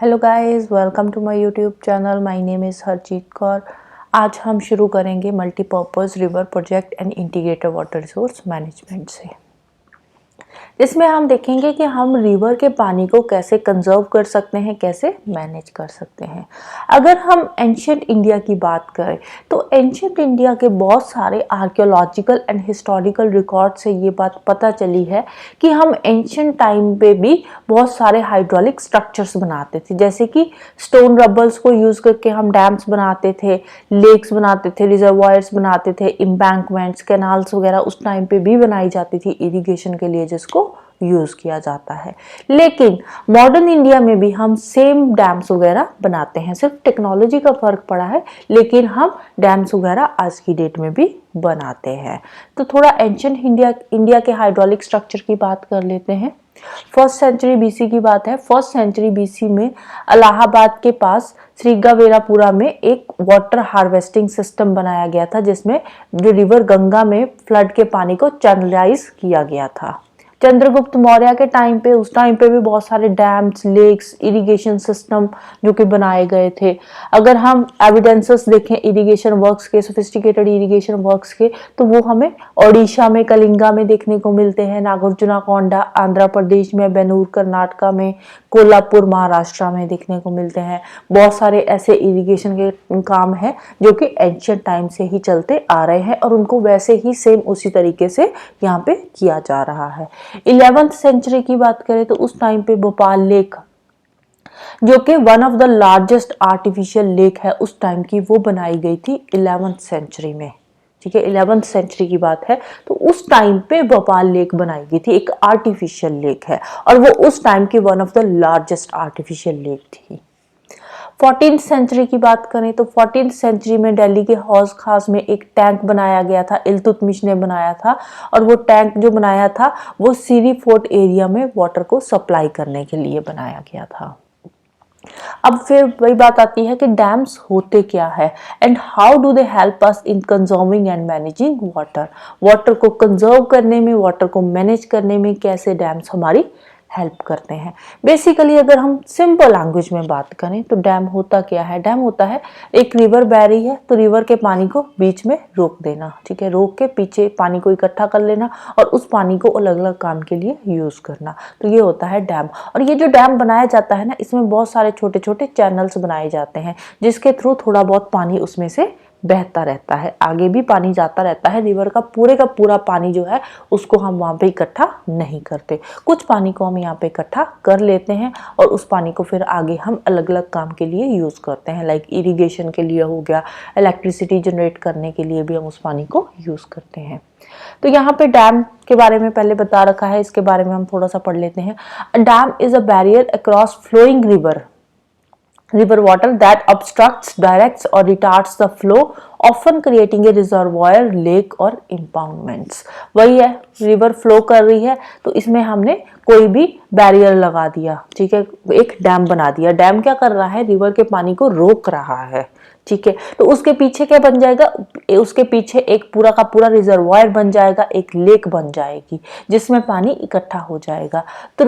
Hello guys, welcome to my YouTube channel. My name is Harjeet Kaur. आज हम शुरू करेंगे multipurpose river project and integrated water resource management से। इसमें हम देखेंगे कि हम रिवर के पानी को कैसे कंजर्व कर सकते हैं, कैसे मैनेज कर सकते हैं। अगर हम एंशियंट इंडिया की बात करें तो एंशियंट इंडिया के बहुत सारे आर्कियोलॉजिकल एंड हिस्टोरिकल रिकॉर्ड से ये बात पता चली है कि हम एंशियंट टाइम पे भी बहुत सारे हाइड्रोलिक स्ट्रक्चर्स बनाते थे, जैसे कि स्टोन रबल्स को यूज करके हम डैम्स बनाते थे, लेक्स बनाते थे, रिजर्वायर्स बनाते थे, एम्बैंकमेंट्स, कैनाल्स वगैरह उस टाइम पे भी बनाई जाती थी इरिगेशन के लिए, जिसको यूज किया जाता है। लेकिन मॉडर्न इंडिया में भी हम सेम डैम्स वगैरह बनाते हैं, सिर्फ टेक्नोलॉजी का फर्क पड़ा है, लेकिन हम डैम्स वगैरह आज की डेट में भी बनाते हैं। तो थोड़ा एंशियंट इंडिया के हाइड्रोलिक स्ट्रक्चर की बात कर लेते हैं। फर्स्ट सेंचुरी बीसी की बात है। फर्स्ट सेंचुरी बीसी में इलाहाबाद के पास श्रीगावेरापुरा में एक वाटर हार्वेस्टिंग सिस्टम बनाया गया था, जिसमें जो रिवर गंगा में फ्लड के पानी को चैनलाइज किया गया था। चंद्रगुप्त मौर्य के टाइम पे, उस टाइम पे भी बहुत सारे डैम्स, लेक्स, इरिगेशन सिस्टम जो कि बनाए गए थे। अगर हम एविडेंसेस देखें इरिगेशन वर्क्स के, सोफिस्टिकेटेड इरिगेशन वर्क्स के, तो वो हमें ओडिशा में, कलिंगा में देखने को मिलते हैं, नागार्जुनकोंडा आंध्र प्रदेश में, बेनूर कर्नाटका में, कोल्हापुर महाराष्ट्र में देखने को मिलते हैं। बहुत सारे ऐसे इरिगेशन के काम हैं जो कि एंशियंट टाइम से ही चलते आ रहे हैं और उनको वैसे ही सेम उसी तरीके से यहाँ पे किया जा रहा है। 11th सेंचुरी की बात करें तो उस टाइम पे भोपाल लेक, जो कि one of the largest artificial lake है उस टाइम की, वो बनाई गई थी 11th सेंचुरी में। ठीक है, 11th सेंचुरी की बात है तो उस टाइम पे भोपाल लेक बनाई गई थी, एक आर्टिफिशियल लेक है और वो उस टाइम की one of the largest artificial lake थी। 14th सेंचुरी की बात करें तो 14th सेंचुरी में दिल्ली के हौज खास में एक टैंक बनाया गया था, इल्तुतमिश ने बनाया था, और वो टैंक जो बनाया था वो सीरी फोर्ट एरिया में वाटर को सप्लाई करने के लिए बनाया गया था। अब फिर वही बात आती है कि डैम्स होते क्या है and how do they help us in conserving and managing water. Water को कंजर्व करने में, वाटर को मैनेज करने में कैसे डैम्स हमारी हेल्प करते हैं। बेसिकली अगर हम सिंपल लैंग्वेज में बात करें तो डैम होता क्या है। डैम होता है, एक रिवर बह रही है तो रिवर के पानी को बीच में रोक देना, ठीक है, रोक के पीछे पानी को इकट्ठा कर लेना और उस पानी को अलग अलग काम के लिए यूज करना, तो ये होता है डैम। और ये जो डैम बनाया जाता है ना, इसमें बहुत सारे छोटे छोटे चैनल्स बनाए जाते हैं जिसके थ्रू थोड़ा बहुत पानी उसमें से बहता रहता है, आगे भी पानी जाता रहता है। रिवर का पूरा पानी जो है उसको हम वहाँ पे इकट्ठा नहीं करते, कुछ पानी को हम यहाँ पे इकट्ठा कर लेते हैं और उस पानी को फिर आगे हम अलग अलग काम के लिए यूज करते हैं, लाइक इरिगेशन के लिए हो गया, इलेक्ट्रिसिटी जनरेट करने के लिए भी हम उस पानी को यूज करते हैं। तो यहाँ पे डैम के बारे में पहले बता रखा है, इसके बारे में हम थोड़ा सा पढ़ लेते हैं। Dam is a barrier across flowing river water that obstructs, directs or retards the flow, often creating a reservoir, lake और impoundments। वही है, रिवर फ्लो कर रही है तो इसमें हमने कोई भी बैरियर लगा दिया, ठीक है, एक डैम बना दिया। डैम क्या कर रहा है, रिवर के पानी को रोक रहा है, ठीक है, तो उसके पीछे क्या बन जाएगा, उसके पीछे एक पूरा का पूरा रिजर्वायर बन जाएगा, एक लेक बन जाएगी जिसमें पानी इकट्ठा हो जाएगा। तो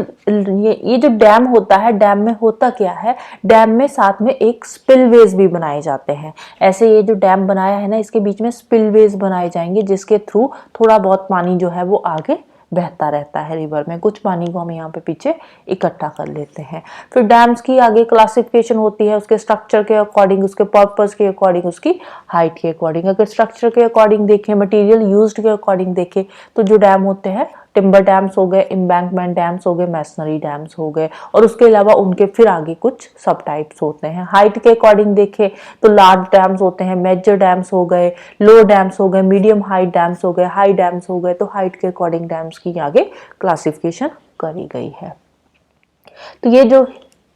ये जो डैम होता है, डैम में होता क्या है, डैम में साथ में एक स्पिलवेज भी बनाए जाते हैं। ऐसे ये जो डैम बनाया है ना, इसके बीच में स्पिलवेज बनाए जाएंगे जिसके थ्रू थोड़ा बहुत पानी जो है वो आगे बहता रहता है रिवर में, कुछ पानी को हम यहाँ पे पीछे इकट्ठा कर लेते हैं। फिर डैम्स की आगे क्लासिफिकेशन होती है, उसके स्ट्रक्चर के अकॉर्डिंग, उसके पर्पस के अकॉर्डिंग, उसकी हाइट के अकॉर्डिंग। अगर स्ट्रक्चर के अकॉर्डिंग देखें, मटेरियल यूज्ड के अकॉर्डिंग देखें, तो जो डैम होते हैं, टिम्बर डैम्स हो गए, एम्बैंकमेंट डैम्स हो गए, मैसनरी डैम्स हो गए, और उसके अलावा उनके फिर आगे कुछ सब टाइप्स होते हैं। हाइट के अकॉर्डिंग देखें तो लार्ज डैम्स होते हैं, मेजर डैम्स हो गए, लो डैम्स हो गए, मीडियम हाइट डैम्स हो गए, हाई डैम्स हो गए। तो हाइट के अकॉर्डिंग डैम्स की आगे क्लासिफिकेशन करी गई है। तो ये जो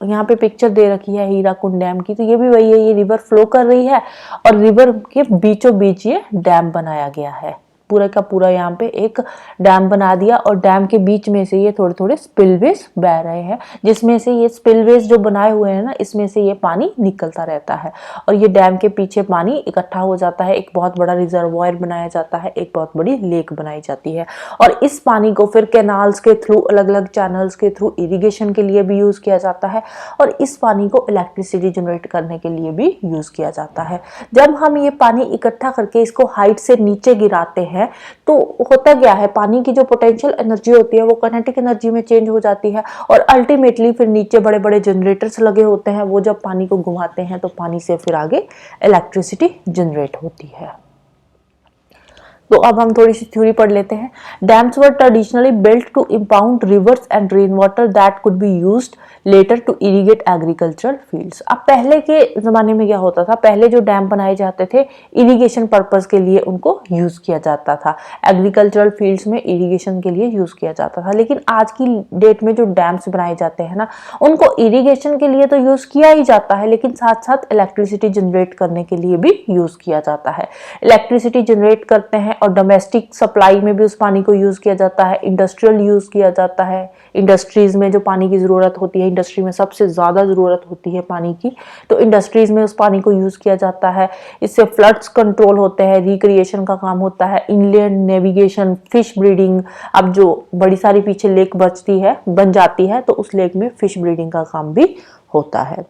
यहाँ पे पिक्चर दे रखी है हीराकुंड डैम की, तो ये भी वही है, ये रिवर फ्लो कर रही है और रिवर के बीचों बीच ये डैम बनाया गया है। पूरा का पूरा यहाँ पे एक डैम बना दिया और डैम के बीच में से ये थोड़े थोड़े स्पिलवेज बह रहे हैं, जिसमें से ये स्पिलवेज जो बनाए हुए हैं ना, इसमें से ये पानी निकलता रहता है और ये डैम के पीछे पानी इकट्ठा हो जाता है, एक बहुत बड़ा रिजर्वॉयर बनाया जाता है, एक बहुत बड़ी लेक बनाई जाती है और इस पानी को फिर कैनाल्स के थ्रू, अलग अलग चैनल्स के थ्रू इरिगेशन के लिए भी यूज किया जाता है और इस पानी को इलेक्ट्रिसिटी जनरेट करने के लिए भी यूज किया जाता है। जब हम ये पानी इकट्ठा करके इसको हाइट से नीचे गिराते हैं तो होता क्या है, पानी की जो पोटेंशियल एनर्जी होती है वो काइनेटिक एनर्जी में चेंज हो जाती है और अल्टीमेटली फिर नीचे बड़े बड़े जनरेटर्स लगे होते हैं, वो जब पानी को घुमाते हैं तो पानी से फिर आगे इलेक्ट्रिसिटी जनरेट होती है। तो अब हम थोड़ी सी थ्योरी पढ़ लेते हैं। Dams were traditionally built to impound rivers and rain water that could be used later to irrigate agricultural fields. अब पहले के ज़माने में क्या होता था, पहले जो डैम बनाए जाते थे इरिगेशन पर्पस के लिए उनको यूज़ किया जाता था, एग्रीकल्चरल फील्ड्स में इरिगेशन के लिए यूज़ किया जाता था। लेकिन आज की डेट में जो डैम्स बनाए जाते हैं ना, उनको इरिगेशन के लिए तो यूज़ किया ही जाता है, लेकिन साथ साथ इलेक्ट्रिसिटी जनरेट करने के लिए भी यूज़ किया जाता है। इलेक्ट्रिसिटी जनरेट करते हैं और डोमेस्टिक सप्लाई में भी उस पानी को यूज़ किया जाता है, इंडस्ट्रियल यूज़ किया जाता है, इंडस्ट्रीज में जो पानी की ज़रूरत होती है, इंडस्ट्री में सबसे ज़्यादा ज़रूरत होती है पानी की, तो इंडस्ट्रीज में उस पानी को यूज़ किया जाता है। इससे फ्लड्स कंट्रोल होते हैं, रिक्रिएशन का काम होता है, इनलैंड नेविगेशन, फिश ब्रीडिंग। अब जो बड़ी सारी पीछे लेक बन जाती है तो उस लेक में फिश ब्रीडिंग का काम भी होता है।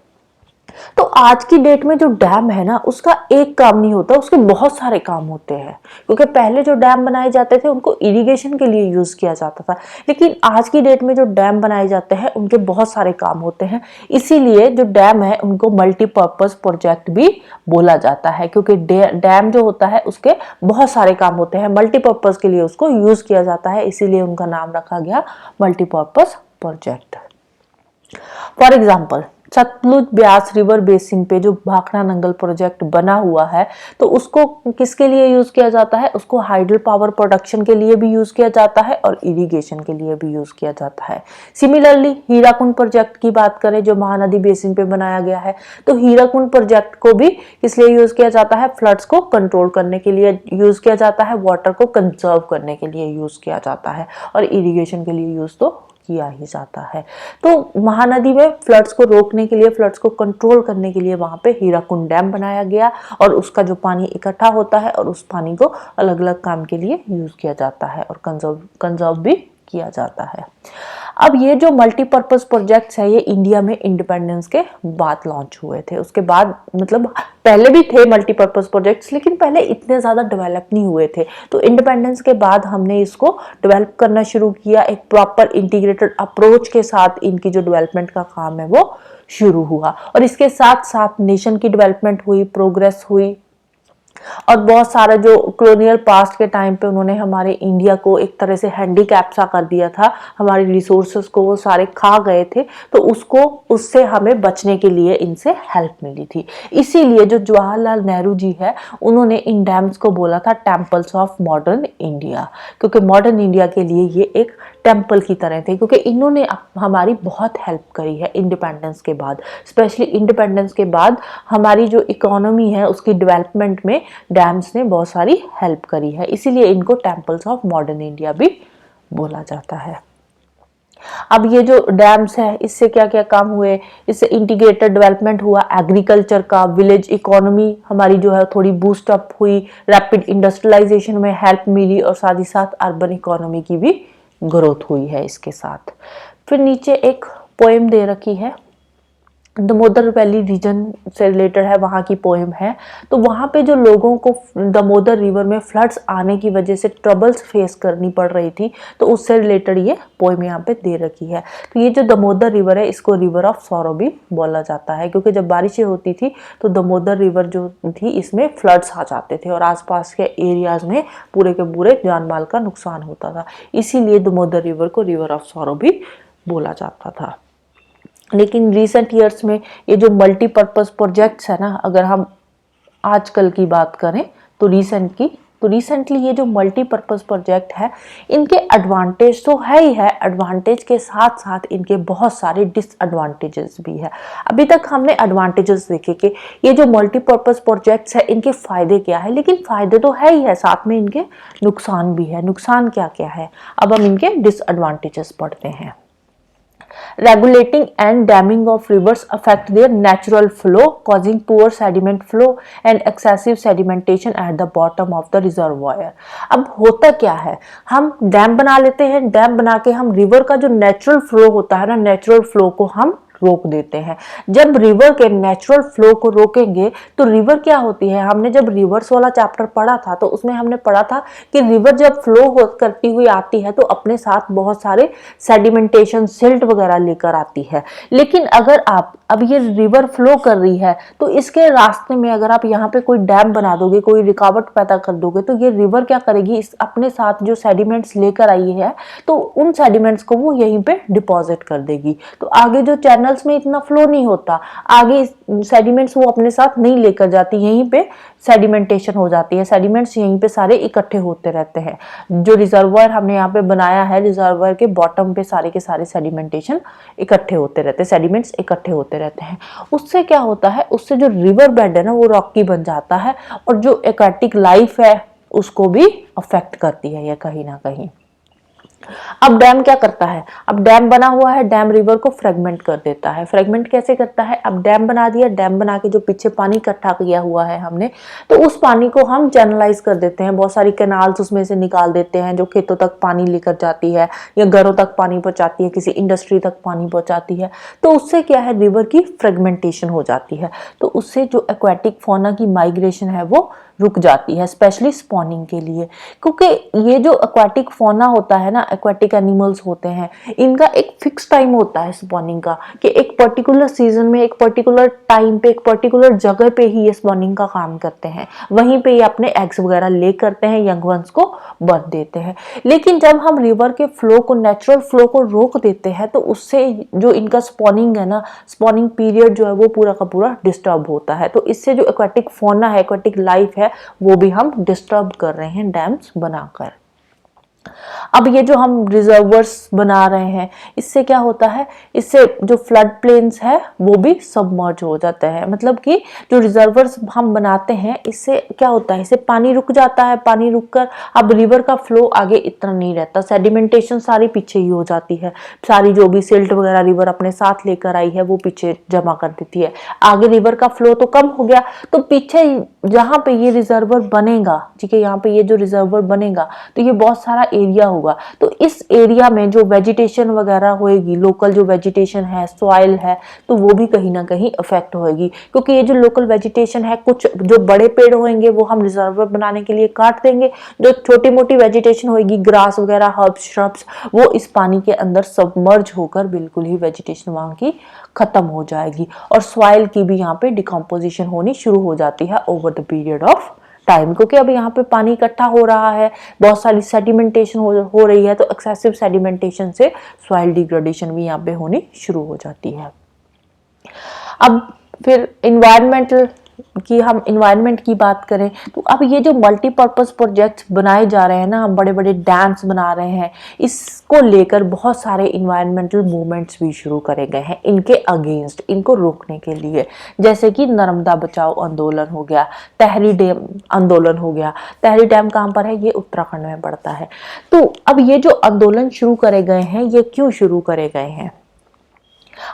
तो आज की डेट में जो डैम है ना, उसका एक काम नहीं होता, उसके बहुत सारे काम होते हैं, क्योंकि पहले जो डैम बनाए जाते थे उनको इरिगेशन के लिए यूज किया जाता था, लेकिन आज की डेट में जो डैम बनाए जाते हैं उनके बहुत सारे काम होते हैं। इसीलिए जो डैम है उनको मल्टीपर्पज प्रोजेक्ट भी बोला जाता है, क्योंकि डैम जो होता है उसके बहुत सारे काम होते हैं, मल्टीपर्पज के लिए उसको यूज किया जाता है, इसीलिए उनका नाम रखा गया multipurpose project. For example, Sutlej Beas river basin पे जो भाखड़ा नंगल प्रोजेक्ट बना हुआ है, तो उसको किसके लिए यूज किया जाता है, उसको हाइडल पावर प्रोडक्शन के लिए भी यूज किया जाता है और इरिगेशन के लिए भी यूज किया जाता है। सिमिलरली हीराकुंड प्रोजेक्ट की बात करें जो महानदी बेसिन पे बनाया गया है, तो हीराकुंड प्रोजेक्ट को भी किस लिए यूज किया जाता है, फ्लड्स को कंट्रोल करने के लिए यूज किया जाता है, वाटर को कंजर्व करने के लिए यूज किया जाता है और इरिगेशन के लिए यूज तो किया ही जाता है। तो महानदी में फ्लड्स को रोकने के लिए, फ्लड्स को कंट्रोल करने के लिए वहां पे हीराकुंड डैम बनाया गया और उसका जो पानी इकट्ठा होता है और उस पानी को अलग अलग काम के लिए यूज किया जाता है और कंजर्व भी किया जाता है। अब ये जो मल्टीपर्पज प्रोजेक्ट्स है ये इंडिया में इंडिपेंडेंस के बाद लॉन्च हुए थे। उसके बाद मतलब पहले भी थे मल्टीपर्पज प्रोजेक्ट्स, लेकिन पहले इतने ज़्यादा डेवलप नहीं हुए थे। तो इंडिपेंडेंस के बाद हमने इसको डेवलप करना शुरू किया, एक प्रॉपर इंटीग्रेटेड अप्रोच के साथ इनकी जो डेवलपमेंट का काम है वो शुरू हुआ और इसके साथ साथ नेशन की डेवलपमेंट हुई, प्रोग्रेस हुई और बहुत सारा जो कॉलोनियल पास्ट के टाइम पे उन्होंने हमारे इंडिया को एक तरह से हैंडीकैप सा कर दिया था, हमारे रिसोर्सेज को वो सारे खा गए थे, तो उससे हमें बचने के लिए इनसे हेल्प मिली थी। इसीलिए जो जवाहरलाल नेहरू जी है उन्होंने इन डैम्स को बोला था टेम्पल्स ऑफ मॉडर्न इंडिया, क्योंकि मॉडर्न इंडिया के लिए ये एक टेम्पल की तरह थे, क्योंकि इन्होंने हमारी बहुत हेल्प करी है इंडिपेंडेंस के बाद। स्पेशली इंडिपेंडेंस के बाद हमारी जो इकोनॉमी है उसकी डेवलपमेंट में डैम्स ने बहुत सारी हेल्प करी है, इसीलिए इनको टेम्पल्स ऑफ मॉडर्न इंडिया भी बोला जाता है। अब ये जो डैम्स है इससे क्या क्या काम हुए, इससे इंटीग्रेटेड डेवलपमेंट हुआ, एग्रीकल्चर का, विलेज इकोनॉमी हमारी जो है थोड़ी बूस्ट अप हुई, रैपिड इंडस्ट्रियलाइजेशन में हेल्प मिली और साथ ही साथ अर्बन इकोनॉमी की भी ग्रोथ हुई है इसके साथ। फिर नीचे एक पोएम दे रखी है, दामोदर वैली रीजन से रिलेटेड है, वहाँ की पोएम है। तो वहाँ पे जो लोगों को दामोदर रिवर में फ्लड्स आने की वजह से ट्रबल्स फेस करनी पड़ रही थी, तो उससे रिलेटेड ये पोएम यहाँ पे दे रखी है। तो ये जो दामोदर रिवर है इसको रिवर ऑफ सॉरो भी बोला जाता है, क्योंकि जब बारिशें होती थी तो दामोदर रिवर जो थी इसमें फ्लड्स आ जाते थे और आसपास के एरियाज में पूरे के पूरे जान माल का नुकसान होता था, इसीलिए दामोदर रिवर को रिवर ऑफ सॉरो भी बोला जाता था। लेकिन रिसेंट ईयर्स में ये जो मल्टीपर्पज प्रोजेक्ट्स है ना, अगर हम आजकल की बात करें तो रिसेंट की तो रिसेंटली ये जो मल्टीपर्पज़ प्रोजेक्ट है, इनके एडवांटेज तो है ही है, एडवांटेज के साथ साथ इनके बहुत सारे डिसएडवांटेजेस भी है। अभी तक हमने एडवांटेजेस देखे कि ये जो मल्टीपर्पज़ प्रोजेक्ट्स है इनके फ़ायदे क्या है, लेकिन फ़ायदे तो है ही है, साथ में इनके नुकसान भी है। नुकसान क्या क्या है, अब हम इनके डिसएडवांटेजेस पढ़ते हैं। Regulating and damming of rivers affect their natural flow, causing poor sediment flow and excessive sedimentation at the bottom of the reservoir. अब होता क्या है, हम डैम बना लेते हैं, डैम बना के हम रिवर का जो नेचुरल फ्लो होता है ना, नेचुरल फ्लो को हम रोक देते हैं। जब रिवर के नेचुरल फ्लो को रोकेंगे तो रिवर क्या होती है, हमने जब रिवर्स वाला चैप्टर पढ़ा था तो उसमें हमने पढ़ा था कि रिवर जब फ्लो हो करती हुई आती है तो अपने साथ बहुत सारे सेडिमेंटेशन, सिल्ट वगैरह लेकर आती है। लेकिन अगर आप अब ये रिवर फ्लो कर रही है तो इसके रास्ते में अगर आप यहाँ पे कोई डैम बना दोगे, कोई रुकावट पैदा कर दोगे, तो ये रिवर क्या करेगी, इस अपने साथ जो सेडिमेंट्स लेकर आई है तो उन सेडिमेंट्स को वो यहीं पे डिपॉजिट कर देगी। तो आगे जो चैनल्स में इतना फ्लो नहीं होता, आगे सेडिमेंट्स वो अपने साथ नहीं लेकर जाती, यहीं पे सेडिमेंटेशन हो जाती है, सेडिमेंट्स यहीं पे सारे इकट्ठे होते रहते हैं। जो रिजर्वायर हमने यहाँ पे बनाया है, रिजर्वायर के बॉटम पे सारे के सारे सेडिमेंटेशन इकट्ठे होते रहते हैं, सेडिमेंट्स इकट्ठे होते रहते हैं। उससे क्या होता है, उससे जो रिवर बेड है ना वो रॉकी बन जाता है और जो एक्वाटिक लाइफ है उसको भी अफेक्ट करती है ये कहीं ना कहीं। अब डैम क्या करता है, अब डैम बना हुआ है, डैम रिवर को फ्रेगमेंट कर देता है। फ्रेगमेंट कैसे करता है, अब डैम बना दिया, डैम बना के जो पीछे पानी इकट्ठा किया हुआ है हमने, तो उस पानी को हम चैनलाइज कर देते हैं, बहुत सारी कैनाल्स उसमें से निकाल देते हैं जो खेतों तक पानी लेकर जाती है या घरों तक पानी पहुंचाती है, किसी इंडस्ट्री तक पानी पहुंचाती है। तो उससे क्या है, रिवर की फ्रेगमेंटेशन हो जाती है, तो उससे जो एक्वाटिक फौना की माइग्रेशन है वो रुक जाती है, स्पेशली स्पॉनिंग के लिए। क्योंकि ये जो एक्वाटिक फौना होता है ना, एक्वाटिक एनिमल्स होते हैं, इनका एक फिक्स टाइम होता है स्पॉनिंग का, कि एक पर्टिकुलर सीजन में, एक पर्टिकुलर टाइम पे, एक पर्टिकुलर जगह पे ही ये स्पॉनिंग का काम करते हैं, वहीं पे ये अपने एग्स वगैरह ले करते हैं, यंग वंस को बर्थ देते हैं। लेकिन जब हम रिवर के फ्लो को, नेचुरल फ्लो को रोक देते हैं तो उससे जो इनका स्पॉनिंग है ना, स्पॉनिंग पीरियड जो है वो पूरा का पूरा डिस्टर्ब होता है। तो इससे जो एक्वाटिक फौना है, एक्वाटिक लाइफ है, वो भी हम डिस्टर्ब कर रहे हैं डैम्स बनाकर। अब ये जो हम रिजर्वर्स बना रहे हैं, इससे क्या होता है, इससे जो फ्लड प्लेन्स है वो भी सबमर्ज हो जाते हैं। मतलब कि जो रिजर्वर्स हम बनाते हैं इससे क्या होता है, इससे पानी रुक जाता है, पानी रुककर अब रिवर का फ्लो आगे इतना नहीं रहता, सेडिमेंटेशन सारी पीछे ही हो जाती है, सारी जो भी सिल्ट वगैरह रिवर अपने साथ लेकर आई है वो पीछे जमा कर देती है, आगे रिवर का फ्लो तो कम हो गया। तो पीछे जहाँ पे ये रिजर्वर बनेगा, ठीक है, यहाँ पे ये जो रिजर्वर बनेगा तो ये बहुत सारा एरिया होगा, तो इस एरिया में जो वेजिटेशन वगैरह होएगी, लोकल जो वेजिटेशन है, सॉइल है, तो वो भी कहीं ना कहीं अफेक्ट होएगी। क्योंकि ये जो लोकल वेजिटेशन है, कुछ जो बड़े पेड़ होंगे वो हम रिजर्वर बनाने के लिए काट देंगे, जो छोटी मोटी वेजिटेशन होएगी, ग्रास वगैरह, हर्ब्स, श्रब्स, वो इस पानी के अंदर सबमर्ज होकर बिल्कुल ही वेजिटेशन वहां की खत्म हो जाएगी और सॉइल की भी यहाँ पे डिकम्पोजिशन होनी शुरू हो जाती है over the period of time. क्योंकि अब यहाँ पे पानी इकट्ठा हो रहा है, बहुत सारी सेडिमेंटेशन हो रही है, तो एक्सेसिव सेडिमेंटेशन से सॉइल डिग्रेडेशन भी यहाँ पे होनी शुरू हो जाती है। अब फिर इन्वायरमेंटल कि हम इन्वायरमेंट की बात करें तो अब ये जो मल्टीपर्पज़ प्रोजेक्ट्स बनाए जा रहे हैं ना, हम बड़े बड़े डैम्स बना रहे हैं, इसको लेकर बहुत सारे इन्वायरमेंटल मूवमेंट्स भी शुरू करे गए हैं इनके अगेंस्ट, इनको रोकने के लिए। जैसे कि नर्मदा बचाओ आंदोलन हो गया, तहरी डैम आंदोलन हो गया। तहरी डैम कहाँ पर है, ये उत्तराखंड में पड़ता है। तो अब ये जो आंदोलन शुरू करे गए हैं, ये क्यों शुरू करे गए हैं?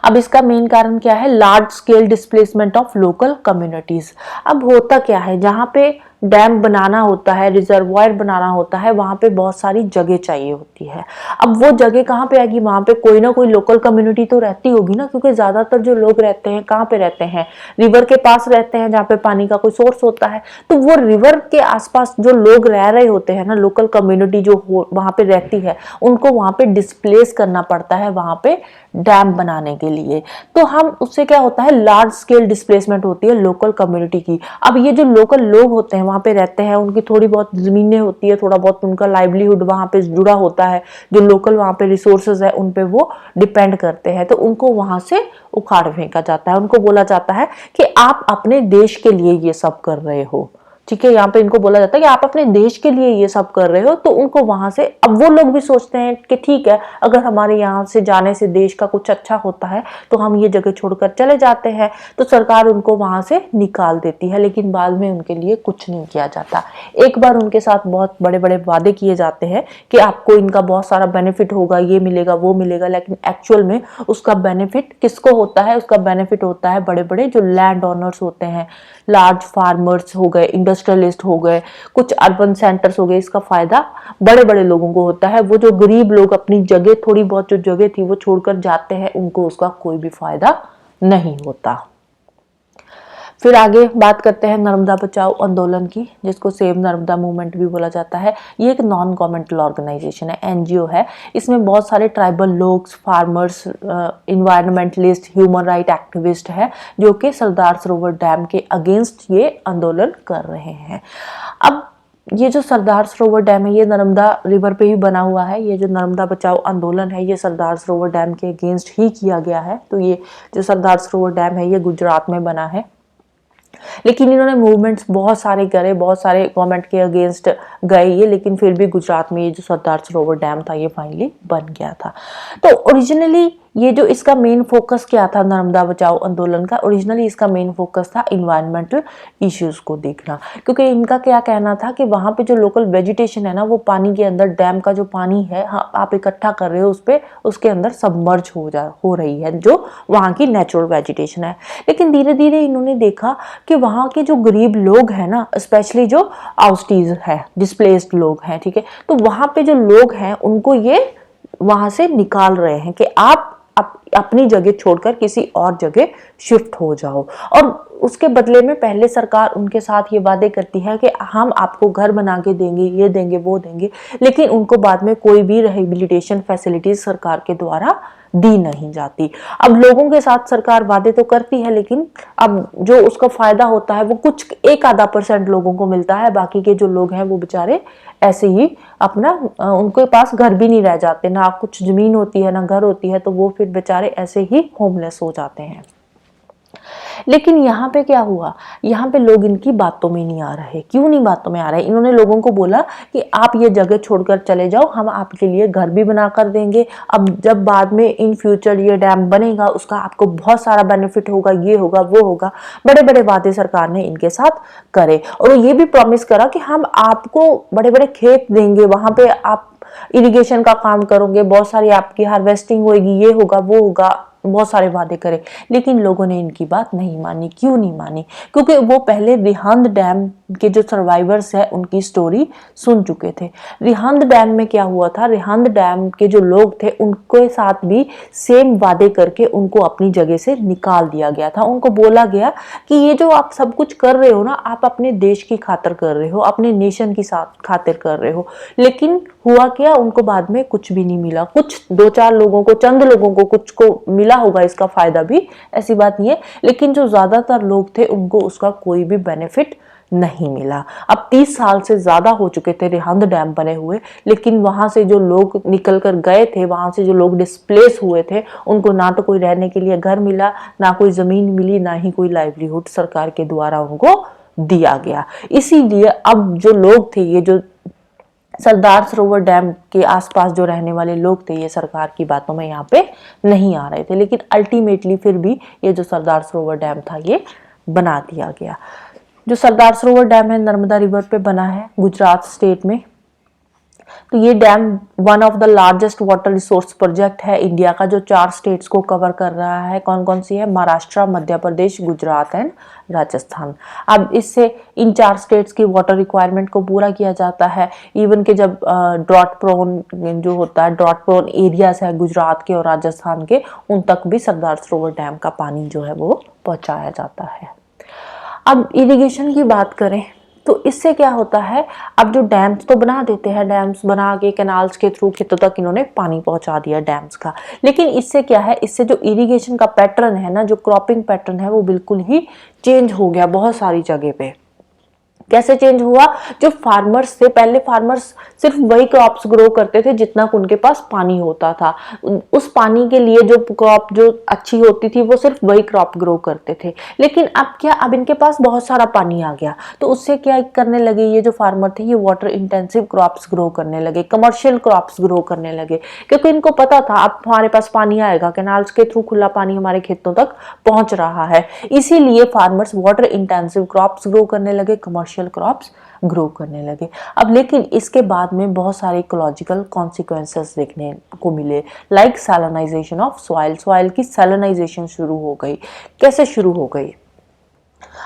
अब इसका मेन कारण क्या है, large scale displacement of local communities. अब होता क्या है, जहाँ पे डैम बनाना होता है, रिजर्वायर बनाना होता है, वहां पे बहुत सारी जगह चाहिए होती है। अब वो जगह कहाँ पे आएगी, वहां पे कोई ना कोई लोकल कम्युनिटी तो रहती होगी ना, क्योंकि ज्यादातर जो लोग रहते हैं कहाँ पे रहते हैं, रिवर के पास रहते हैं, जहाँ पे पानी का कोई सोर्स होता है। तो वो रिवर के आसपास जो लोग रह रहे होते हैं ना, लोकल कम्युनिटी जो वहां पे रहती है, उनको वहां पे डिस्प्लेस करना पड़ता है वहां पे डैम बनाने के लिए। तो हम उससे क्या होता है, लार्ज स्केल डिस्प्लेसमेंट होती है लोकल कम्युनिटी की। अब ये जो लोकल लोग होते हैं वहां पे रहते हैं, उनकी थोड़ी बहुत जमीनें होती है, थोड़ा बहुत उनका लाइवलीहुड वहां पे जुड़ा होता है, जो लोकल वहां पे रिसोर्सेज है उन पे वो डिपेंड करते हैं, तो उनको वहां से उखाड़ फेंका जाता है। उनको बोला जाता है कि आप अपने देश के लिए ये सब कर रहे हो, ठीक है, यहाँ पे इनको बोला जाता है कि आप अपने देश के लिए ये सब कर रहे हो, तो उनको वहां से, अब वो लोग भी सोचते हैं कि ठीक है, अगर हमारे यहाँ से जाने से देश का कुछ अच्छा होता है तो हम ये जगह छोड़कर चले जाते हैं, तो सरकार उनको वहां से निकाल देती है, लेकिन बाद में उनके लिए कुछ नहीं किया जाता। एक बार उनके साथ बहुत बड़े बड़े वादे किए जाते हैं कि आपको इनका बहुत सारा बेनिफिट होगा, ये मिलेगा वो मिलेगा, लेकिन एक्चुअल में उसका बेनिफिट किसको होता है? उसका बेनिफिट होता है बड़े बड़े जो लैंड ओनर्स होते हैं, लार्ज फार्मर्स हो गए, इंडस्ट्रियलिस्ट हो गए, कुछ अर्बन सेंटर्स हो गए। इसका फायदा बड़े बड़े लोगों को होता है। वो जो गरीब लोग अपनी जगह, थोड़ी बहुत जो जगह थी वो छोड़कर जाते हैं, उनको उसका कोई भी फायदा नहीं होता। फिर आगे बात करते हैं नर्मदा बचाओ आंदोलन की, जिसको सेव नर्मदा मूवमेंट भी बोला जाता है। ये एक नॉन गवर्नमेंटल ऑर्गेनाइजेशन है, एनजीओ है। इसमें बहुत सारे ट्राइबल लोग, farmers, environmentalist, human right activist है, जो कि सरदार सरोवर डैम के अगेंस्ट ये आंदोलन कर रहे हैं। अब ये जो सरदार सरोवर डैम है, ये नर्मदा रिवर पे ही बना हुआ है। ये जो नर्मदा बचाओ आंदोलन है, ये सरदार सरोवर डैम के अगेंस्ट ही किया गया है। तो ये जो सरदार सरोवर डैम है, ये गुजरात में बना है, लेकिन इन्होंने मूवमेंट्स बहुत सारे करे, बहुत सारे गवर्नमेंट के अगेंस्ट गए ये, लेकिन फिर भी गुजरात में ये जो सरदार सरोवर डैम था, ये फाइनली बन गया था। तो ओरिजिनली ये जो इसका मेन फोकस क्या था नर्मदा बचाओ आंदोलन का? ओरिजिनली इसका मेन फोकस था इन्वायरमेंटल इश्यूज को देखना, क्योंकि इनका क्या कहना था कि वहाँ पे जो लोकल वेजिटेशन है ना, वो पानी के अंदर, डैम का जो पानी है आप इकट्ठा कर रहे हो, उस पे उसके अंदर सबमर्ज हो रही है जो वहाँ की नेचुरल वेजिटेशन है। लेकिन धीरे धीरे इन्होंने देखा कि वहाँ के जो गरीब लोग हैं ना, स्पेशली जो आउटस्टीज है, डिस्प्लेस्ड लोग हैं, ठीक है, तो वहाँ पे जो लोग हैं उनको ये वहां से निकाल रहे हैं कि आप अपनी जगह छोड़कर किसी और जगह शिफ्ट हो जाओ। और उसके बदले में पहले सरकार उनके साथ ये वादे करती है कि हम आपको घर बना के देंगे, ये देंगे वो देंगे, लेकिन उनको बाद में कोई भी रिहेबिलिटेशन फैसिलिटीज सरकार के द्वारा दी नहीं जाती। अब लोगों के साथ सरकार वादे तो करती है, लेकिन अब जो उसका फायदा होता है वो कुछ 1-आधा% लोगों को मिलता है। बाकी के जो लोग हैं वो बेचारे ऐसे ही अपना, उनके पास घर भी नहीं रह जाते, ना कुछ जमीन होती है ना घर होती है, तो वो फिर बेचारे ऐसे ही होमलेस हो जाते हैं। लेकिन यहाँ पे क्या हुआ, यहाँ पे लोग इनकी बातों में नहीं आ रहे। क्यों नहीं बातों में आ रहे? इन्होंने लोगों को बोला कि आप ये जगह छोड़कर चले जाओ, हम आपके लिए घर भी बना कर देंगे। अब जब बाद में इन फ्यूचर ये डैम बनेगा, उसका आपको बहुत सारा बेनिफिट होगा, ये होगा वो होगा। बड़े बड़े वादे सरकार ने इनके साथ करे, और ये भी प्रॉमिस करा कि हम आपको बड़े बड़े खेत देंगे, वहां पे आप इरिगेशन का काम करोगे, बहुत सारी आपकी हार्वेस्टिंग होगी, ये होगा वो होगा, बहुत सारे वादे करे। लेकिन लोगों ने इनकी बात नहीं मानी। क्यों नहीं मानी? क्योंकि वो पहले रिहंद डैम के जो सर्वाइवर्स है उनकी स्टोरी सुन चुके थे। रिहंद डैम में क्या हुआ था, रिहंद डैम के जो लोग थे उनके साथ भी सेम वादे करके उनको अपनी जगह से निकाल दिया गया था। उनको बोला गया कि ये जो आप सब कुछ कर रहे हो ना, आप अपने देश की खातिर कर रहे हो, अपने नेशन की खातिर कर रहे हो। लेकिन हुआ क्या, उनको बाद में कुछ भी नहीं मिला। कुछ 2-4 लोगों को, चंद लोगों को कुछ को मिला होगा इसका फायदा भी, ऐसी बात नहीं है, लेकिन जो ज्यादातर लोग थे उनको उसका कोई भी बेनिफिट नहीं मिला। अब 30 साल से ज्यादा हो चुके थे रिहंद डैम बने हुए, लेकिन वहां से जो लोग निकल कर गए थे, वहां से जो लोग डिस्प्लेस हुए थे, उनको ना तो कोई रहने के लिए घर मिला, ना कोई जमीन मिली, ना ही कोई लाइवलीहुड सरकार के द्वारा उनको दिया गया। इसीलिए अब जो लोग थे, ये जो सरदार सरोवर डैम के आसपास जो रहने वाले लोग थे, ये सरकार की बातों में यहाँ पे नहीं आ रहे थे। लेकिन अल्टीमेटली फिर भी ये जो सरदार सरोवर डैम था ये बना दिया गया। जो सरदार सरोवर डैम है नर्मदा रिवर पे बना है गुजरात स्टेट में। तो ये dam one of the largest water resource project है इंडिया का, जो 4 स्टेट्स को कवर कर रहा है। कौन कौन सी है? महाराष्ट्र, मध्य प्रदेश, गुजरात एंड राजस्थान। अब इससे इन 4 स्टेट्स की वाटर रिक्वायरमेंट को पूरा किया जाता है। इवन के जब ड्रॉट प्रोन जो होता है, ड्रॉट प्रोन एरियाज है गुजरात के और राजस्थान के, उन तक भी सरदार सरोवर डैम का पानी जो है वो पहुंचाया जाता है। अब इरिगेशन की बात करें तो इससे क्या होता है, अब जो डैम्स तो बना देते हैं, डैम्स बना के कैनाल्स के थ्रू खेतों तक इन्होंने पानी पहुंचा दिया डैम्स का। लेकिन इससे क्या है, इससे जो इरिगेशन का पैटर्न है ना, जो क्रॉपिंग पैटर्न है, वो बिल्कुल ही चेंज हो गया बहुत सारी जगह पे। कैसे चेंज हुआ? जो फार्मर्स थे, पहले फार्मर्स सिर्फ वही क्रॉप्स ग्रो करते थे जितना उनके पास पानी होता था। उस पानी के लिए जो क्रॉप जो अच्छी होती थी वो सिर्फ वही क्रॉप ग्रो करते थे। लेकिन अब क्या, अब इनके पास बहुत सारा पानी आ गया, तो उससे क्या करने लगे ये जो फार्मर थे, ये वाटर इंटेंसिव क्रॉप्स ग्रो करने लगे, कमर्शियल क्रॉप्स ग्रो करने लगे, क्योंकि इनको पता था अब हमारे पास पानी आएगा, कैनाल्स के थ्रू खुला पानी हमारे खेतों तक पहुंच रहा है। इसीलिए farmers water intensive crops grow करने लगे, कमर्शियल क्रॉप्स ग्रो करने लगे। अब लेकिन इसके बाद में बहुत सारे इकोलॉजिकल कॉन्सिक्वेंसेस देखने को मिले, लाइक सैलिनाइजेशन ऑफ सॉइल। सॉइल की सैलिनाइजेशन शुरू हो गई। कैसे शुरू हो गई?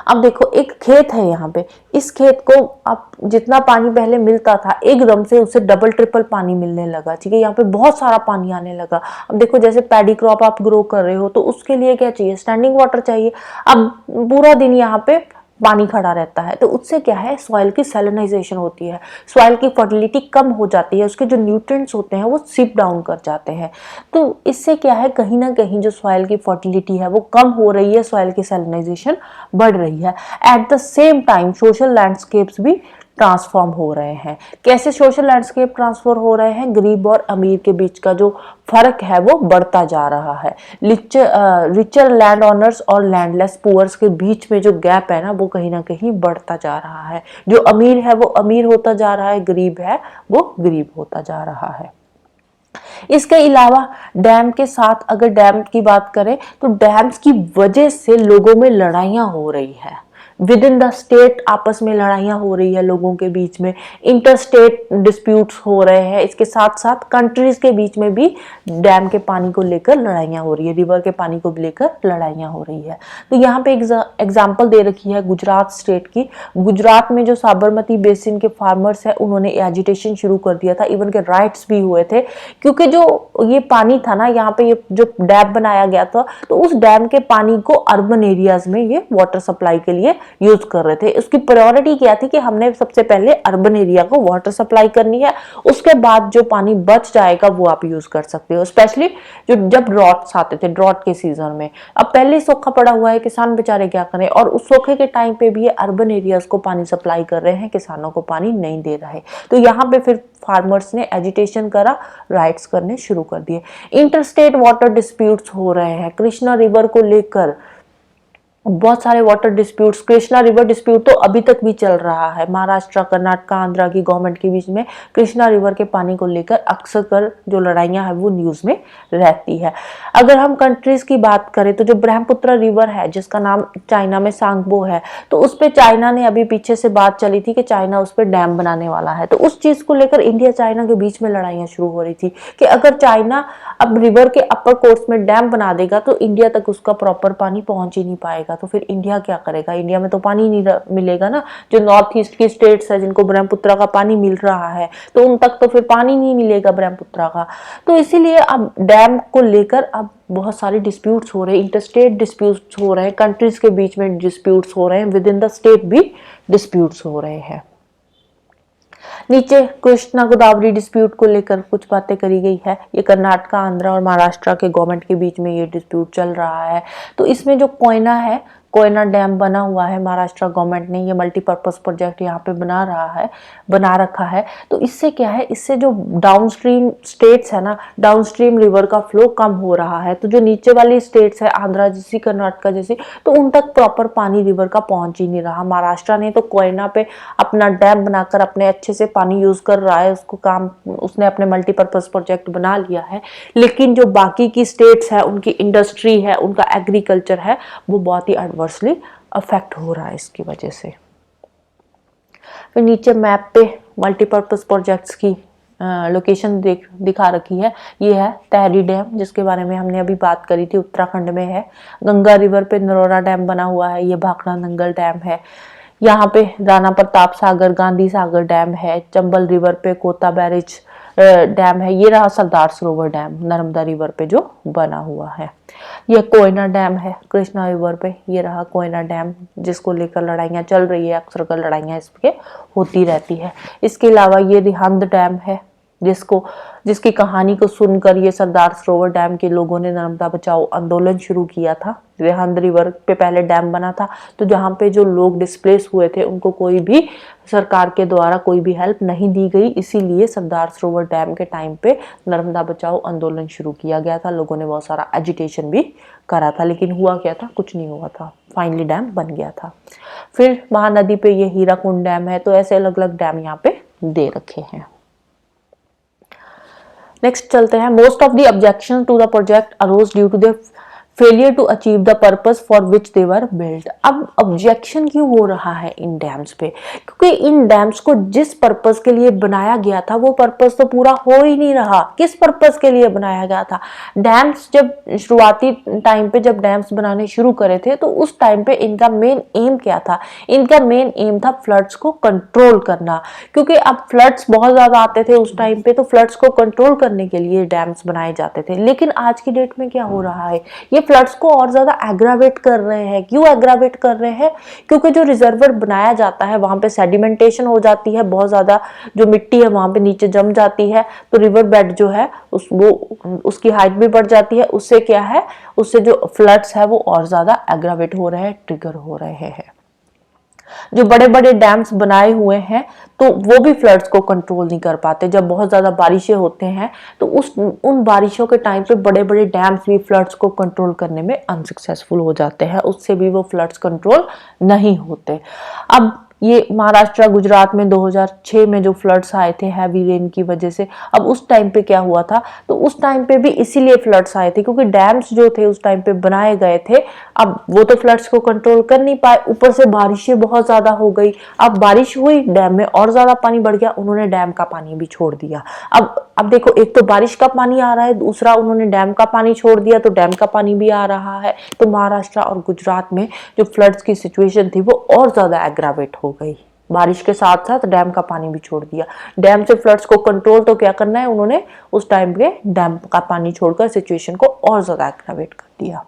अब देखो, एक खेत है यहाँ पे, इस खेत को अब जितना पानी पहले मिलता था एकदम से उससे डबल ट्रिपल पानी मिलने लगा। ठीक है, यहाँ पे बहुत सारा पानी आने लगा। अब देखो, जैसे पैडी क्रॉप आप ग्रो कर रहे हो तो उसके लिए क्या चाहिए? स्टैंडिंग वाटर चाहिए। अब पूरा दिन यहाँ पे पानी खड़ा रहता है, तो उससे क्या है? सॉइल की सैलिनाइजेशन होती है, सॉइल की फर्टिलिटी कम हो जाती है, उसके जो न्यूट्रिएंट्स होते हैं वो सिप डाउन कर जाते हैं। तो इससे क्या है, कहीं ना कहीं जो सॉइल की फर्टिलिटी है वो कम हो रही है, सॉइल की सैलिनाइजेशन बढ़ रही है। At the same time social landscapes भी ट्रांसफॉर्म हो रहे हैं। कैसे सोशल लैंडस्केप ट्रांसफर हो रहे हैं? गरीब और अमीर के बीच का जो फर्क है वो बढ़ता जा रहा है। रिचर लैंड ऑनर्स और लैंडलेस पुअर्स के बीच में जो गैप है ना, वो कहीं ना कहीं बढ़ता जा रहा है। जो अमीर है वो अमीर होता जा रहा है, गरीब है वो गरीब होता जा रहा है। इसके अलावा डैम के साथ, अगर डैम की बात करें तो डैम्स की वजह से लोगों में लड़ाइयां हो रही है, विद इन द स्टेट आपस में लड़ाइयां हो रही है लोगों के बीच में, इंटर स्टेट डिस्प्यूट्स हो रहे हैं। इसके साथ साथ कंट्रीज के बीच में भी डैम के पानी को लेकर लड़ाइयां हो रही है, रिवर के पानी को लेकर लड़ाइयां हो रही है। तो यहाँ पे एग्जाम्पल दे रखी है गुजरात स्टेट की। गुजरात में जो साबरमती बेसिन के फार्मर्स है उन्होंने एजिटेशन शुरू कर दिया था, इवन के राइट्स भी हुए थे, क्योंकि जो ये पानी था ना, यहाँ पे ये जो डैम बनाया गया था, तो उस डैम के पानी को अर्बन एरियाज में ये वाटर सप्लाई के लिए यूज कर रहे थे। उसकी प्रायोरिटी क्या थी कि हमने सबसे पहले अर्बन एरिया को वाटर सप्लाई करनी है, उसके बाद जो पानी बच जाएगा वो आप यूज कर सकते हो, स्पेशली जो जब ड्रॉट्स आते थे, ड्रॉट के सीजन में। अब पहले सूखा पड़ा हुआ है, किसान बेचारे क्या करें, और उस सूखे के टाइम पे भी ये अर्बन एरियाज को पानी सप्लाई कर रहे हैं, किसानों को पानी नहीं दे रहे। तो यहाँ पे फिर फार्मर्स ने एजिटेशन करा, राइट्स करने शुरू कर दिए। इंटरस्टेट वाटर डिस्प्यूट्स हो रहे हैं कृष्णा रिवर को लेकर, बहुत सारे water disputes. Krishna river dispute तो अभी तक भी चल रहा है, महाराष्ट्र, कर्नाटक, आंध्रा की गवर्नमेंट के बीच में कृष्णा रिवर के पानी को लेकर अक्सर कर जो लड़ाइयां हैं वो न्यूज में रहती है। अगर हम कंट्रीज की बात करें तो जो ब्रह्मपुत्र रिवर है, जिसका नाम चाइना में सांगबो है, तो उस पर चाइना ने, अभी पीछे से बात चली थी कि चाइना उस पर डैम बनाने वाला है, तो उस चीज को लेकर इंडिया चाइना के बीच में लड़ाइयां शुरू हो रही थी कि अगर चाइना अब रिवर के अपर कोर्स में डैम बना देगा तो इंडिया तक उसका प्रॉपर पानी पहुंच ही नहीं पाएगा, तो फिर इंडिया क्या करेगा? इंडिया में तो पानी नहीं मिलेगा ना। जो नॉर्थ ईस्ट की स्टेट्स है जिनको ब्रह्मपुत्र का पानी मिल रहा है, तो उन तक तो फिर पानी नहीं मिलेगा ब्रह्मपुत्र का। तो इसीलिए अब डैम को लेकर अब बहुत सारे डिस्प्यूट्स हो रहे हैं, इंटरस्टेट डिस्प्यूट्स हो रहे हैं, कंट्रीज के बीच में डिस्प्यूट्स हो रहे हैं, विद इन द स्टेट भी डिस्प्यूट्स हो रहे हैं। नीचे कृष्णा गोदावरी डिस्प्यूट को लेकर कुछ बातें करी गई है। ये कर्नाटक, आंध्रा और महाराष्ट्र के गवर्नमेंट के बीच में ये डिस्प्यूट चल रहा है। तो इसमें जो कोयना है, कोयना डैम बना हुआ है, महाराष्ट्र गवर्नमेंट ने ये मल्टीपर्पज प्रोजेक्ट यहाँ पे बना रखा है। तो इससे क्या है, इससे जो डाउनस्ट्रीम स्टेट्स है ना, डाउनस्ट्रीम रिवर का फ्लो कम हो रहा है। तो जो नीचे वाली स्टेट्स है, आंध्रा जैसी, कर्नाटक जैसी, तो उन तक प्रॉपर पानी रिवर का पहुंच ही नहीं रहा। महाराष्ट्र ने तो कोयना पे अपना डैम बनाकर अपने अच्छे से पानी यूज कर रहा है, उसने अपने मल्टीपर्पज प्रोजेक्ट बना लिया है। लेकिन जो बाकी की स्टेट्स है, उनकी इंडस्ट्री है, उनका एग्रीकल्चर है, वो बहुत ही एडवर्सली अफेक्ट हो रहा है इसकी वजह से। फिर नीचे मैप पे मल्टीपर्पज प्रोजेक्ट्स की लोकेशन दिखा रखी है। ये है तहरी डैम, जिसके बारे में हमने अभी बात करी थी, उत्तराखंड में है। गंगा रिवर पे नरोरा डैम बना हुआ है। ये भाखड़ा नंगल डैम है। यहाँ पे राणा प्रताप सागर, गांधी सागर डैम है। चंबल रिवर पे कोता बैरेज डैम है। ये रहा सरदार सरोवर डैम, नर्मदा रिवर पे जो बना हुआ है। ये कोयना डैम है कृष्णा रिवर पे। ये रहा कोयना डैम, जिसको लेकर लड़ाइयाँ चल रही है, अक्सर कर लड़ाइयाँ इस पे होती रहती है। इसके अलावा ये रिहंद डैम है, जिसकी कहानी को सुनकर ये सरदार सरोवर डैम के लोगों ने नर्मदा बचाओ आंदोलन शुरू किया था। रिहंद रिवर पे पहले डैम बना था, तो जहाँ पे जो लोग डिस्प्लेस हुए थे उनको कोई भी सरकार के द्वारा कोई भी हेल्प नहीं दी गई, इसीलिए सरदार सरोवर डैम के टाइम पे नर्मदा बचाओ आंदोलन शुरू किया गया था। लोगों ने बहुत सारा एजिटेशन भी करा था, लेकिन हुआ क्या था, कुछ नहीं हुआ था। फाइनली डैम बन गया था। फिर महानदी पे ये हीराकुंड डैम है, तो ऐसे अलग अलग डैम यहाँ पे दे रखे हैं। नेक्स्ट चलते हैं। Most of the objection to the project arose due to the failure to achieve the purpose for which they were build. अब ऑब्जेक्शन क्यों हो रहा है इन डैम्स पे? क्योंकि इन डैम्स को जिस पर्पस के लिए बनाया गया था वो पर्पस तो पूरा हो ही नहीं रहा। किस पर्पस के लिए बनाया गया था? डैम्स जब शुरुआती टाइम पे जब डैम्स बनाने शुरू करे थे, तो उस टाइम पे इनका मेन एम क्या था? इनका मेन एम था फ्लड्स को कंट्रोल करना, क्योंकि अब फ्लड्स बहुत ज्यादा आते थे उस टाइम पे, तो फ्लड्स को कंट्रोल करने के लिए डैम्स बनाए जाते थे। लेकिन आज की डेट में क्या हो रहा है, ये फ्लड्स को और ज्यादा एग्रावेट कर रहे हैं। क्यों एग्रावेट कर रहे हैं? क्योंकि जो रिजर्वर बनाया जाता है वहां पे सेडिमेंटेशन हो जाती है, बहुत ज्यादा जो मिट्टी है वहां पे नीचे जम जाती है, तो रिवर बेड जो है उसकी हाइट भी बढ़ जाती है। उससे क्या है, उससे जो फ्लड्स है वो और ज्यादा एग्रावेट हो रहे हैं, ट्रिगर हो रहे हैं। जो बड़े बड़े डैम्स बनाए हुए हैं तो वो भी फ्लड्स को कंट्रोल नहीं कर पाते। जब बहुत ज्यादा बारिशें होते हैं तो उन बारिशों के टाइम पे बड़े बड़े डैम्स भी फ्लड्स को कंट्रोल करने में अनसक्सेसफुल हो जाते हैं, उससे भी वो फ्लड्स कंट्रोल नहीं होते। अब ये महाराष्ट्र गुजरात में 2006 में जो फ्लड्स आए थे हैवी रेन की वजह से, अब उस टाइम पे क्या हुआ था, तो उस टाइम पे भी इसीलिए फ्लड्स आए थे क्योंकि डैम्स जो थे उस टाइम पे बनाए गए थे। अब वो तो फ्लड्स को कंट्रोल कर नहीं पाए, ऊपर से बारिशें बहुत ज्यादा हो गई। अब बारिश हुई, डैम में और ज्यादा पानी बढ़ गया, उन्होंने डैम का पानी भी छोड़ दिया। अब देखो, एक तो बारिश का पानी आ रहा है, दूसरा उन्होंने डैम का पानी छोड़ दिया, तो डैम का पानी भी आ रहा है। तो महाराष्ट्र और गुजरात में जो फ्लड्स की सिचुएशन थी वो और ज्यादा एग्रावेट हो गई। बारिश के साथ साथ डैम का पानी भी छोड़ दिया। डैम से फ्लड्स को कंट्रोल तो क्या करना है, उन्होंने उस टाइम पे डैम का पानी छोड़कर सिचुएशन को और ज्यादा एग्रावेट कर दिया।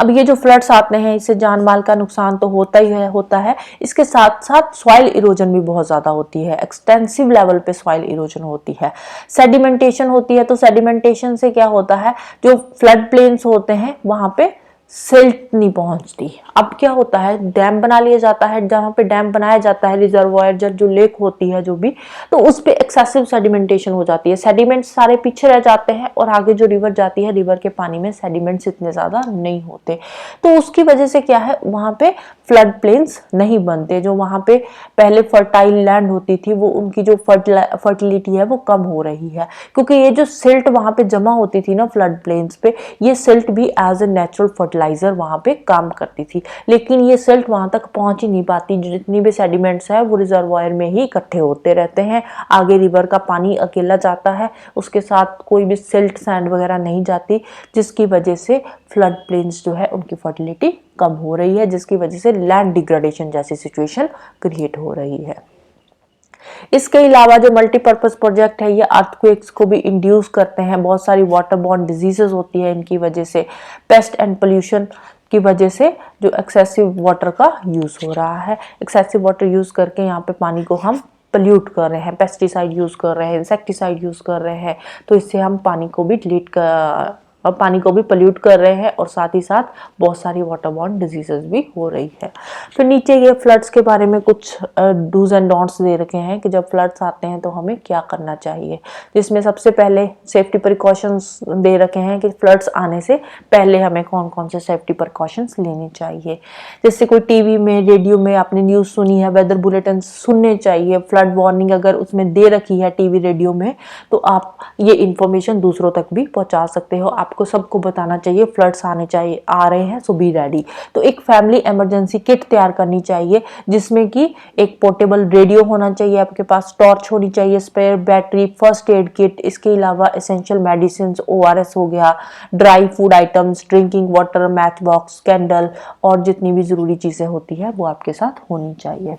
अब ये जो फ्लड्स आते हैं इससे जान माल का नुकसान तो होता है। इसके साथ साथ सॉइल इरोजन भी बहुत ज्यादा होती है, एक्सटेंसिव लेवल पे सॉइल इरोजन होती है, सेडिमेंटेशन होती है। तो सेडिमेंटेशन से क्या होता है, जो फ्लड प्लेन्स होते हैं वहां पे सिल्ट नहीं पहुंचती। अब क्या होता है, डैम बना लिया जाता है, जहां पे डैम बनाया जाता है रिजर्वायर जो लेक होती है जो भी, तो उस पे एक्सेसिव सेडिमेंटेशन हो जाती है। सेडिमेंट्स सारे पीछे रह जाते हैं और आगे जो रिवर जाती है, रिवर के पानी में सेडिमेंट्स इतने ज्यादा नहीं होते, तो उसकी वजह से क्या है, वहां पे फ्लड प्लेन्स नहीं बनते। जो वहां पे पहले फर्टाइल लैंड होती थी वो उनकी जो फर्टिलिटी है वो कम हो रही है, क्योंकि ये जो सिल्ट वहां पे जमा होती थी ना फ्लड प्लेन्स पे, ये सिल्ट भी एज ए नेचुरल फर्टिलाइजर वहां पे काम करती थी। लेकिन ये सिल्ट वहां तक पहुंच ही नहीं पाती, जितनी भी सेडिमेंट्स है वो रिजर्वायर में ही इकट्ठे होते रहते हैं। आगे रिवर का पानी अकेला जाता है, उसके साथ कोई भी सिल्ट सैंड वगैरह नहीं जाती, जिसकी वजह से फ्लड प्लेन्स जो है उनकी फर्टिलिटी कम हो रही है, जिसकी वजह से लैंड डिग्रेडेशन जैसी सिचुएशन क्रिएट हो रही है। इसके अलावा जो मल्टीपर्पज प्रोजेक्ट है ये अर्थक्वेक्स को भी इंड्यूस करते हैं। बहुत सारी वाटर बॉर्न डिजीजेस होती है इनकी वजह से, पेस्ट एंड पोल्यूशन की वजह से जो एक्सेसिव वाटर का यूज हो रहा है। एक्सेसिव वाटर यूज करके यहाँ पे पानी को हम पोल्यूट कर रहे हैं, पेस्टिसाइड यूज कर रहे हैं, इंसेक्टिसाइड यूज कर रहे हैं, तो इससे हम पानी को भी पोल्यूट कर रहे हैं और साथ ही साथ बहुत सारी वाटर बॉर्न डिजीजेस भी हो रही है। फिर नीचे ये फ्लड्स के बारे में कुछ डूज एंड डोंट्स दे रखे हैं कि जब फ्लड्स आते हैं तो हमें क्या करना चाहिए, जिसमें सबसे पहले सेफ्टी प्रिकॉशंस दे रखे हैं कि फ्लड्स आने से पहले हमें कौन कौन से सेफ्टी प्रिकॉशंस लेने चाहिए। जैसे कोई टीवी में, रेडियो में आपने न्यूज़ सुनी है, वेदर बुलेटिन सुनने चाहिए। फ्लड वार्निंग अगर उसमें दे रखी है टीवी रेडियो में, तो आप ये इंफॉर्मेशन दूसरों तक भी पहुंचा सकते हो। आपको सबको बताना चाहिए फ्लड्स आ रहे हैं, सो बी रेडी। तो एक फैमिली इमरजेंसी किट तैयार करनी चाहिए, जिसमें कि एक पोर्टेबल रेडियो होना चाहिए आपके पास, टॉर्च होनी चाहिए, spare battery, first aid kit, इसके अलावा एसेंशियल मेडिसिन, ORS हो गया, dry food items, drinking water, match box, candle और जितनी भी जरूरी चीजें होती है वो आपके साथ होनी चाहिए।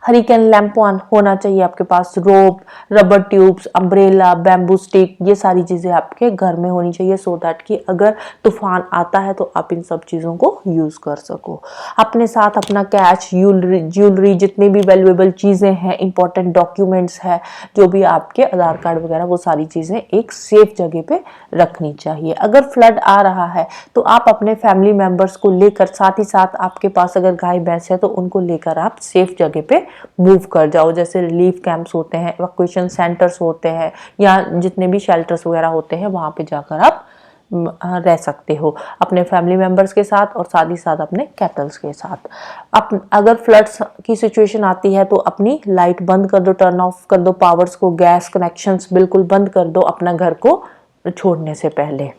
हरिकेन लैंप होना चाहिए आपके पास, rope, rubber tubes, umbrella, bamboo stick, ये सारी चीज़ें आपके घर में होनी चाहिए सो दैट कि अगर तूफान आता है तो आप इन सब चीज़ों को यूज़ कर सको। अपने साथ अपना कैश, ज्वेलरी, जितनी भी वैल्यूएबल चीज़ें हैं, इंपॉर्टेंट डॉक्यूमेंट्स है, जो भी आपके आधार कार्ड वगैरह, वो सारी चीज़ें एक सेफ जगह पे रखनी चाहिए। अगर फ्लड आ रहा है तो आप अपने फैमिली मेंबर्स को लेकर, साथ ही साथ आपके पास अगर गाय भैंस है तो उनको लेकर आप सेफ जगह पे मूव कर जाओ। जैसे रिलीफ कैंप्स होते हैं, इवैक्यूएशन सेंटर्स होते हैं, या जितने भी शेल्टर्स वगैरह होते हैं वहां पे जाकर आप रह सकते हो अपने फैमिली मेंबर्स के साथ और साथ ही साथ अपने कैटल्स के साथ। अगर फ्लड्स की सिचुएशन आती है तो अपनी लाइट बंद कर दो, टर्न ऑफ कर दो पावर्स को, गैस कनेक्शंस बिल्कुल बंद कर दो अपना घर को छोड़ने से पहले।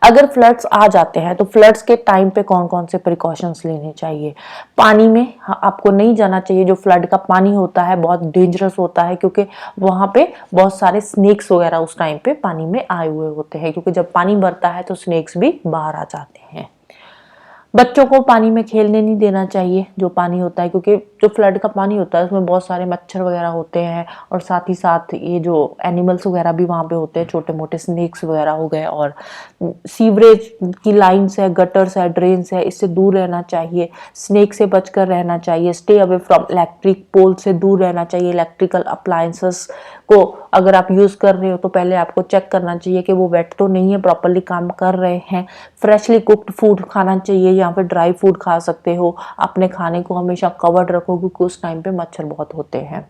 अगर फ्लड्स आ जाते हैं तो फ्लड्स के टाइम पे कौन कौन से प्रिकॉशंस लेने चाहिए। पानी में आपको नहीं जाना चाहिए। जो फ्लड का पानी होता है बहुत डेंजरस होता है, क्योंकि वहां पे बहुत सारे स्नेक्स वगैरह उस टाइम पे पानी में आए हुए होते हैं, क्योंकि जब पानी भरता है तो स्नेक्स भी बाहर आ जाते हैं। बच्चों को पानी में खेलने नहीं देना चाहिए जो पानी होता है, क्योंकि जो फ्लड का पानी होता है उसमें बहुत सारे मच्छर वगैरह होते हैं, और साथ ही साथ ये जो एनिमल्स वगैरह भी वहाँ पे होते हैं, छोटे मोटे स्नेक्स वगैरह हो गए। और सीवरेज की लाइन्स है, गटर्स है, ड्रेन्स है, इससे दूर रहना चाहिए। स्नेक से बचकर रहना चाहिए। Stay away from electric pole से दूर रहना चाहिए। इलेक्ट्रिकल अप्लायंसेस को अगर आप यूज़ कर रहे हो तो पहले आपको चेक करना चाहिए कि वो वेट तो नहीं है, प्रॉपरली काम कर रहे हैं। फ्रेशली कुक्ड फूड खाना चाहिए, यहाँ पे ड्राई फूड खा सकते हो। अपने खाने को हमेशा कवर्ड रखो, क्योंकि उस टाइम पे मच्छर बहुत होते हैं।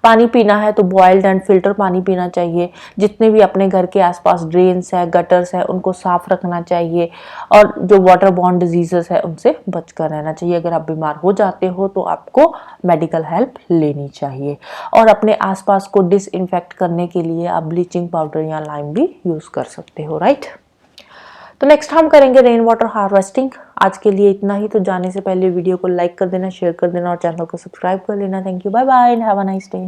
पानी पीना है तो बॉइल्ड एंड फिल्टर पानी पीना चाहिए। जितने भी अपने घर के आसपास ड्रेन्स है, गटर्स है, उनको साफ रखना चाहिए। और जो वाटर बॉर्न डिजीजेस है उनसे बचकर रहना चाहिए। अगर आप बीमार हो जाते हो तो आपको मेडिकल हेल्प लेनी चाहिए। और अपने आसपास को डिसइंफेक्ट करने के लिए आप ब्लीचिंग पाउडर या लाइम भी यूज कर सकते हो, राइट। तो नेक्स्ट हम करेंगे रेन वाटर हार्वेस्टिंग। आज के लिए इतना ही। तो जाने से पहले वीडियो को लाइक कर देना, शेयर कर देना और चैनल को सब्सक्राइब कर लेना। Thank you, bye bye and have a nice day.